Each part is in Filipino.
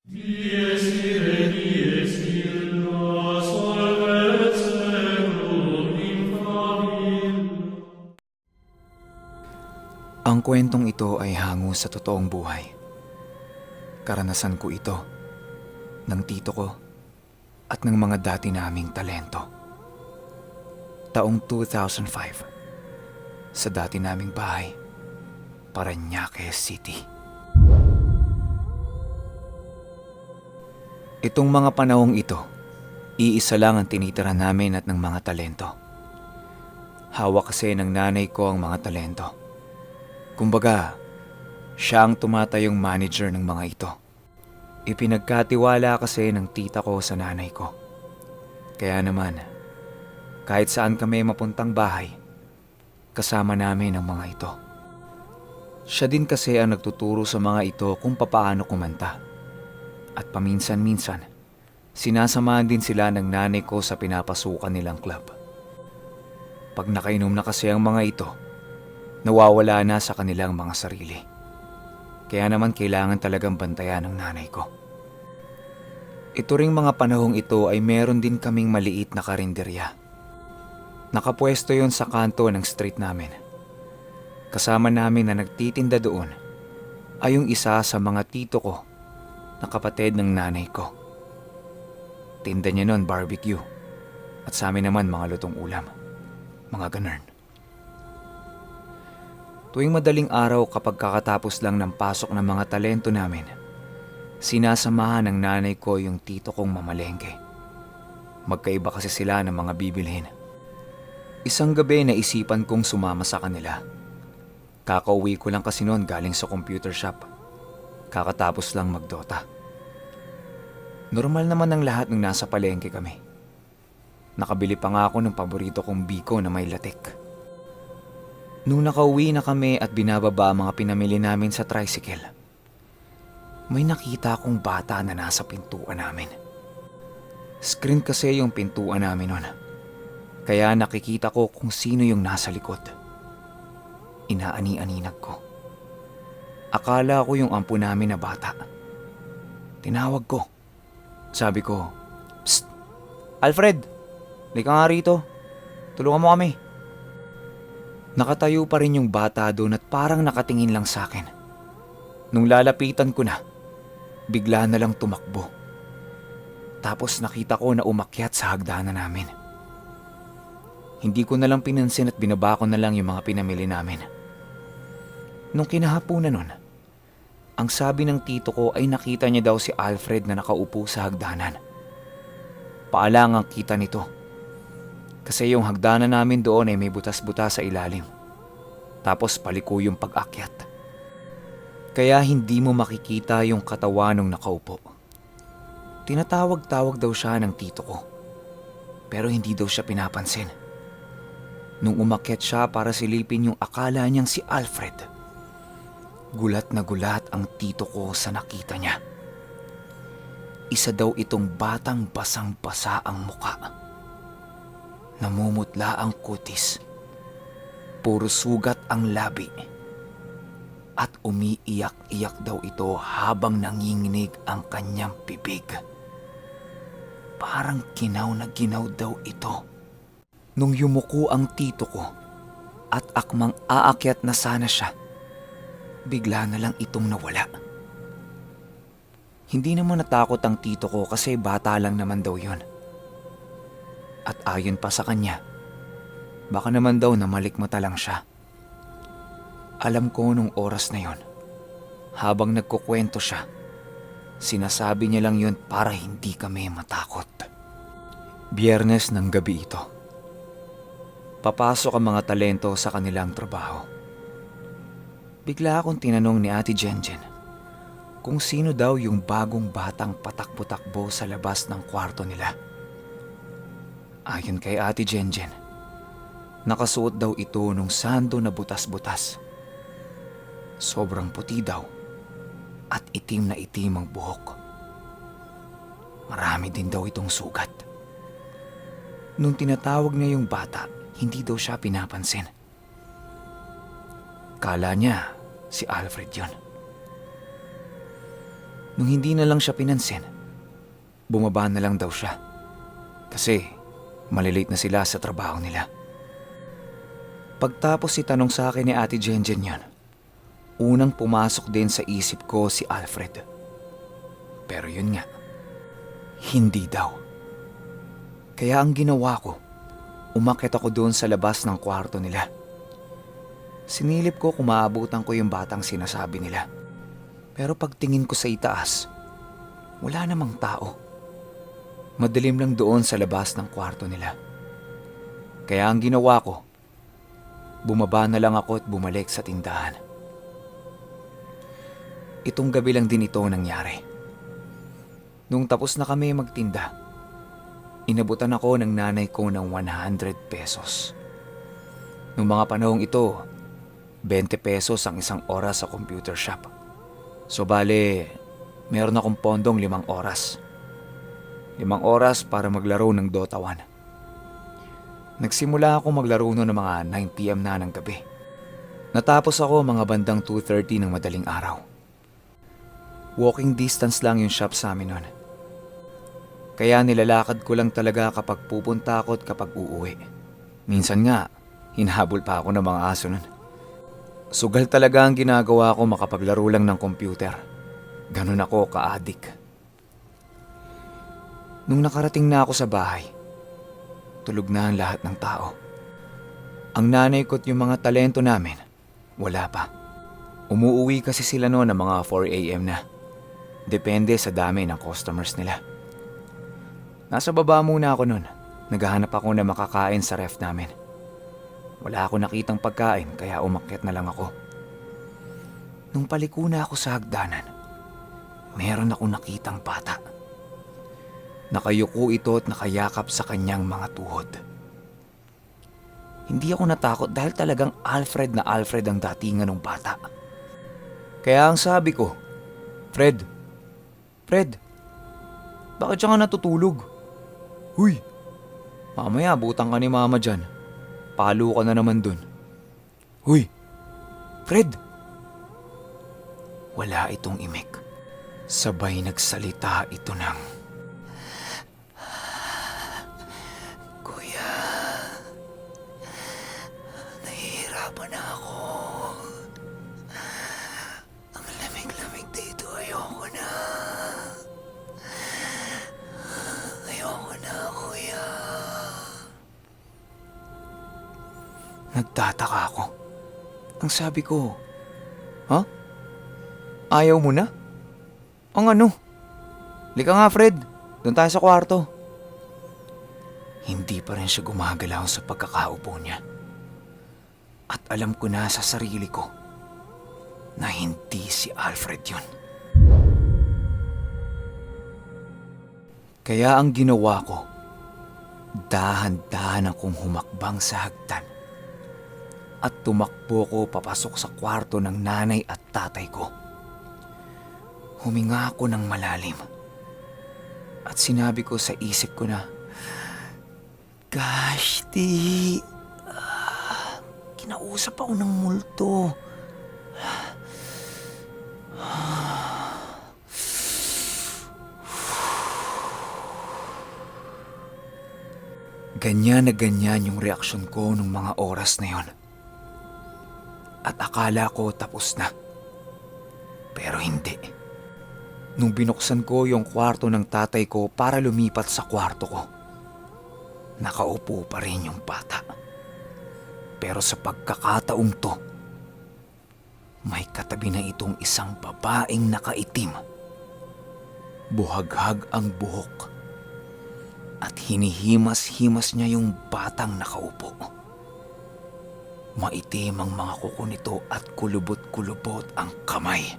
Dies ire, dies illa, solvet seculum infamil. Ang kwentong ito ay hango sa totoong buhay. Karanasan ko ito ng tito ko at ng mga dati naming talento. Taong 2005, sa dati naming bahay, Parañaque City. Itong mga panahong ito, iisa lang ang tinitira namin at ng mga talento. Hawak kasi ng nanay ko ang mga talento. Kumbaga, siya ang tumatayong manager ng mga ito. Ipinagkatiwala kasi ng tita ko sa nanay ko. Kaya naman, kahit saan kami mapuntang bahay, kasama namin ang mga ito. Siya din kasi ang nagtuturo sa mga ito kung papaano kumanta. At paminsan-minsan, sinasamahan din sila ng nanay ko sa pinapasukan nilang club. Pag nakainom na kasi ang mga ito, nawawala na sa kanilang mga sarili. Kaya naman kailangan talagang bantayan ng nanay ko. Ito ring mga panahong ito ay meron din kaming maliit na karinderya. Nakapwesto yon sa kanto ng street namin. Kasama namin na nagtitinda doon ay yung isa sa mga tito ko na kapatid ng nanay ko. Tinda niya nun barbecue at sa amin naman mga lutong ulam, mga ganun. Tuwing madaling araw kapag kakatapos lang ng pasok ng mga talento namin, sinasamahan ng nanay ko yung tito kong mamalengke. Magkaiba kasi sila ng mga bibilhin. Isang gabi naisipan kong sumama sa kanila. Kakauwi ko lang kasi noon galing sa computer shop. Kakatapos lang magdota. Normal naman ang lahat nung nasa palengke kami. Nakabili pa nga ako ng paborito kong biko na may latik. Nung nakauwi na kami at binababa ang mga pinamili namin sa tricycle, may nakita akong bata na nasa pintuan namin. Screen kasi yung pintuan namin noon. Kaya nakikita ko kung sino yung nasa likod. Inaani-aninag ko. Akala ko yung ampo namin na bata. Tinawag ko. Sabi ko, "Psst! Alfred! Lika nga rito. Tulungan mo kami." Nakatayo pa rin yung bata doon at parang nakatingin lang sa akin. Nung lalapitan ko na, bigla na lang tumakbo. Tapos nakita ko na umakyat sa hagdanan namin. Hindi ko na lang pinansin at binaba ko na lang yung mga pinamili namin. Nung kinahaponan nun, ang sabi ng tito ko ay nakita niya daw si Alfred na nakaupo sa hagdanan. Paalang ang kita nito. Kasi yung hagdanan namin doon ay may butas-butas sa ilalim. Tapos paliko yung pag-akyat. Kaya hindi mo makikita yung katawan ng nakaupo. Tinatawag-tawag daw siya ng tito ko. Pero hindi daw siya pinapansin. Nung umakyat siya para silipin yung akala niyang si Alfred, gulat na gulat ang tito ko sa nakita niya. Isa daw itong batang basang-basa ang muka. Namumutla ang kutis. Puro sugat ang labi. At umiiyak-iyak daw ito habang nanginginig ang kanyang bibig. Parang ginaw na ginaw daw ito. Nung yumuko ang tito ko at akmang aakyat na sana siya, bigla na lang itong nawala. Hindi naman natakot ang tito ko kasi bata lang naman daw yon. At ayon pa sa kanya, baka naman daw na malikmata lang siya. Alam ko nung oras na yon, habang nagkukwento siya, sinasabi niya lang yon para hindi kami matakot. Biyernes ng gabi ito. Papasok ang mga talento sa kanilang trabaho. Bigla akong tinanong ni Ate Jenjen kung sino daw yung bagong batang patakbo-takbo sa labas ng kwarto nila. Ayon kay Ate Jenjen, nakasuot daw ito nung sando na butas-butas. Sobrang puti daw at itim na itim ang buhok. Marami din daw itong sugat. Nung tinatawag niya yung bata, hindi daw siya pinapansin. Kala niya si Alfred yun. Nung hindi na lang siya pinansin, bumaba na lang daw siya. Kasi malilate na sila sa trabaho nila. Pagtapos itanong sa akin ni Ate Jenjen yan, unang pumasok din sa isip ko si Alfred. Pero yun nga, hindi daw. Kaya ang ginawa ko, umakyat ako doon sa labas ng kwarto nila. Sinilip ko kung maabutan ko yung batang sinasabi nila. Pero pagtingin ko sa itaas, wala namang tao. Madilim lang doon sa labas ng kwarto nila. Kaya ang ginawa ko, bumaba na lang ako at bumalik sa tindahan. Itong gabi lang din ito nangyari. Nung tapos na kami magtinda, inabutan ako ng nanay ko ng 100 pesos. Nung mga panahong ito, 20 pesos ang isang oras sa computer shop. So bale, meron akong pondong 5 oras. 5 oras para maglaro ng Dota 1. Nagsimula ako maglaro noon ng mga 9 PM na ng gabi. Natapos ako mga bandang 2:30 ng madaling araw. Walking distance lang yung shop sa amin noon. Kaya nilalakad ko lang talaga kapag pupunta ako at kapag uuwi. Minsan nga, hinahabol pa ako ng mga aso nun. Sugal talaga ang ginagawa ko makapaglaro lang ng computer. Ganun ako ka-addict. Nung nakarating na ako sa bahay, tulog na ang lahat ng tao. Ang nanay ko at yung mga talento namin, wala pa. Umuuwi kasi sila noon ng mga 4 AM na. Depende sa dami ng customers nila. Nasa baba muna ako noon. Naghahanap ako na makakain sa ref namin. Wala ako nakitang pagkain kaya umakyat na lang ako. Nung paliko na ako sa hagdanan, meron akong nakitang bata. Nakayuko ito at nakayakap sa kanyang mga tuhod. Hindi ako natakot dahil talagang Alfred na Alfred ang datingan ng bata. Kaya ang sabi ko, Fred, bakit siya nga natutulog? Huy, mamaya butang ka ni mama dyan. Palo ka na naman dun. Huy, Fred! Wala itong imik. Sabay nagsalita ito ng, Kuya, nahihirapan na ako. Ang lamig-lamig dito, ayoko na. Ayoko na, kuya. Nagtataka ako. Ang sabi ko, ha? Ayaw mo na? Ang ano? Lika nga, Fred. Doon tayo sa kwarto. Hindi pa rin siya gumagalaw sa pagkakaupo niya. At alam ko na sa sarili ko na hindi si Alfred yun. Kaya ang ginawa ko, dahan-dahan akong humakbang sa hagdan at tumakbo ko papasok sa kwarto ng nanay at tatay ko. Huminga ako ng malalim at sinabi ko sa isip ko na, Gosh, kinausap ako ng multo. Ganyan na ganyan yung reaksyon ko nung mga oras na yon. At akala ko tapos na. Pero hindi. Nung binuksan ko yung kwarto ng tatay ko para lumipat sa kwarto ko, nakaupo pa rin yung bata. Pero sa pagkakataong to, may katabi na itong isang babaeng nakaitim. Buhaghag ang buhok at hinihimas-himas niya yung batang nakaupo. Maitim ang mga kuko nito at kulubot-kulubot ang kamay.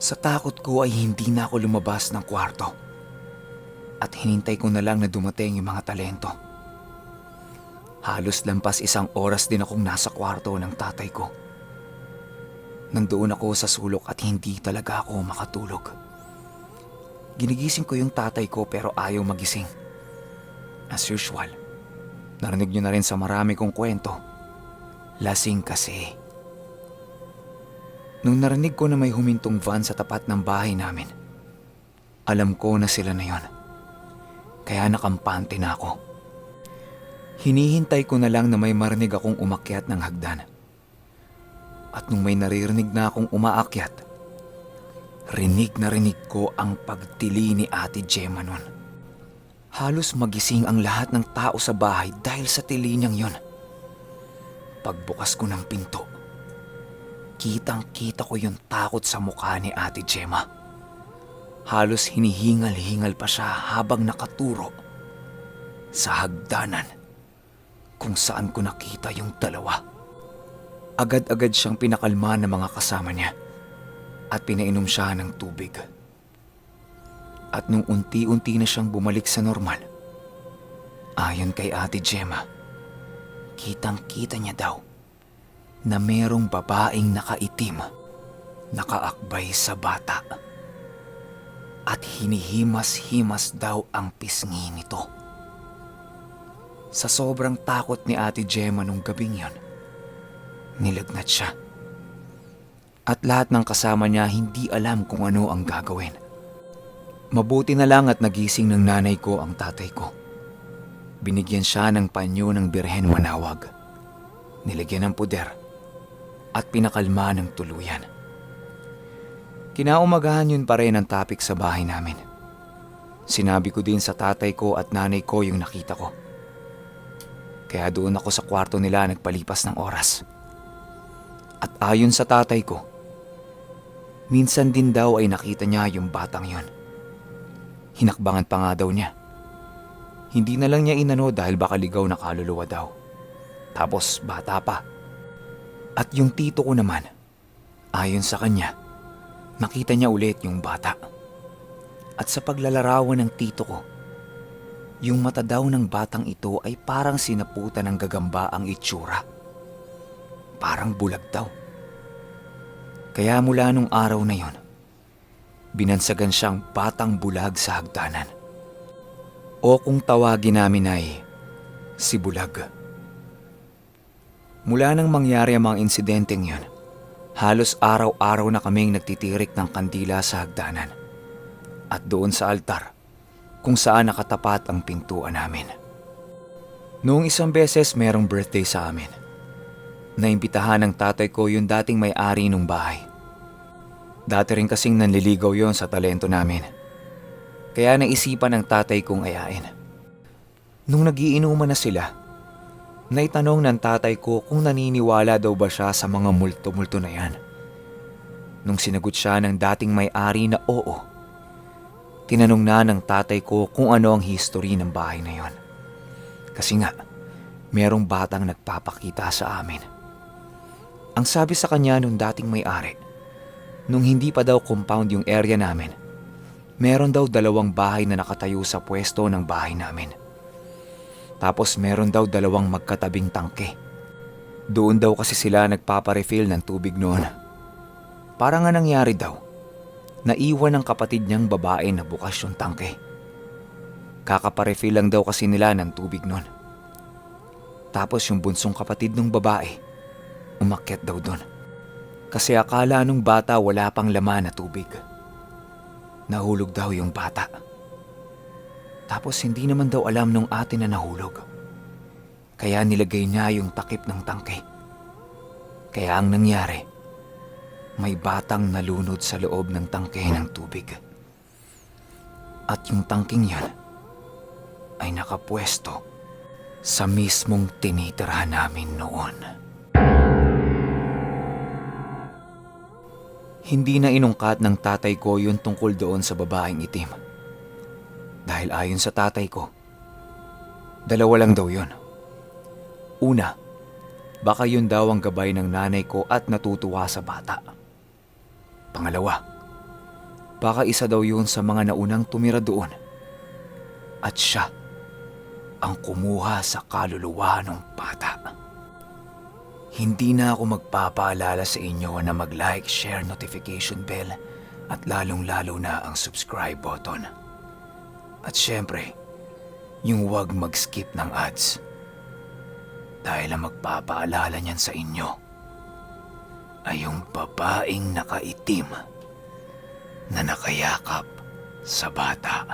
Sa takot ko ay hindi na ako lumabas ng kwarto at hinintay ko na lang na dumating yung mga talento. Halos lampas 1 oras din akong nasa kwarto ng tatay ko. Nandoon ako sa sulok at hindi talaga ako makatulog. Ginigising ko yung tatay ko pero ayaw magising. As usual, narinig niyo na rin sa marami kong kwento. Lasing kasi. Nung narinig ko na may humintong van sa tapat ng bahay namin, alam ko na sila na yon. Kaya nakampante na ako. Hinihintay ko na lang na may marinig akong umakyat ng hagdan. At nung may naririnig na akong umaakyat, rinig na rinig ko ang pagtili ni Ate Gemma nun. Halos magising ang lahat ng tao sa bahay dahil sa tili niyang yon. Pagbukas ko ng pinto, kitang-kita ko yung takot sa mukha ni Ate Gemma. Halos hinihingal-hingal pa siya habang nakaturo sa hagdanan kung saan ko nakita yung dalawa. Agad-agad siyang pinakalma ng mga kasama niya at pinainom siya ng tubig. At nung unti-unti na siyang bumalik sa normal, ayon kay Ate Gemma, kitang-kita niya daw na merong babaeng nakaitim nakaakbay sa bata. At hinihimas-himas daw ang pisngi nito. Sa sobrang takot ni Ate Gemma nung gabing yon, nilagnat siya. At lahat ng kasama niya hindi alam kung ano ang gagawin. Mabuti na lang at nagising ng nanay ko ang tatay ko. Binigyan siya ng panyo ng Birhen Manawag. Nilagyan ng puder at pinakalma ng tuluyan. Kinaumagahan yun pa rin ang topic sa bahay namin. Sinabi ko din sa tatay ko at nanay ko yung nakita ko. Kaya doon ako sa kwarto nila nagpalipas ng oras. At ayon sa tatay ko, minsan din daw ay nakita niya yung batang yon. Hinakbangan pa nga daw niya. Hindi na lang niya inano dahil baka ligaw na kaluluwa daw. Tapos bata pa. At yung tito ko naman, ayon sa kanya, nakita niya ulit yung bata. At sa paglalarawan ng tito ko, yung mata daw ng batang ito ay parang sinaputan ng gagamba ang itsura. Parang bulag daw. Kaya mula nung araw na yon, binansagan siyang batang bulag sa hagdanan. O kung tawagin namin ay si Bulag. Mula nang mangyari ang mga insidenteng yon, halos araw-araw na kaming nagtitirik ng kandila sa hagdanan at doon sa altar kung saan nakatapat ang pintuan namin. Noong isang beses merong birthday sa amin. Naimbitahan ng tatay ko yung dating may-ari ng bahay. Dati rin kasing nanliligaw yon sa talento namin. Kaya naisipan ng tatay kong ayain. Nung nagiinuman na sila, naitanong ng tatay ko kung naniniwala daw ba siya sa mga multo-multo na yan. Nung sinagot siya ng dating may-ari na oo, tinanong na ng tatay ko kung ano ang history ng bahay na yon. Kasi nga, merong batang nagpapakita sa amin. Ang sabi sa kanya nung dating may-ari, nung hindi pa daw compound yung area namin, meron daw 2 bahay na nakatayo sa pwesto ng bahay namin. Tapos meron daw 2 magkatabing tangke. Doon daw kasi sila nagpaparefill ng tubig noon. Para nga nangyari daw, naiwan ng kapatid niyang babae na bukas yung tangke. Kakaparefill lang daw kasi nila ng tubig noon. Tapos yung bunsong kapatid ng babae, umakyat daw doon. Kasi akala nung bata wala pang laman na tubig. Nahulog daw yung bata. Tapos hindi naman daw alam nung ate na nahulog. Kaya nilagay niya yung takip ng tangke. Kaya ang nangyari, may batang nalunod sa loob ng tangke ng tubig. At yung tangking yan ay nakapwesto sa mismong tinitirhan namin noon. Hindi na inungkat ng tatay ko yung tungkol doon sa babaeng itim. Dahil ayon sa tatay ko, 2 lang daw yun. Una, baka yun daw ang gabay ng nanay ko at natutuwa sa bata. Pangalawa, baka isa daw yun sa mga naunang tumira doon. At siya ang kumuha sa kaluluwa ng bata. Hindi na ako magpapaalala sa inyo na mag-like, share, notification bell at lalong-lalo na ang subscribe button. At syempre, yung huwag mag-skip ng ads. Dahil ang magpapaalala niyan sa inyo ay yung babaeng nakaitim na nakayakap sa bata.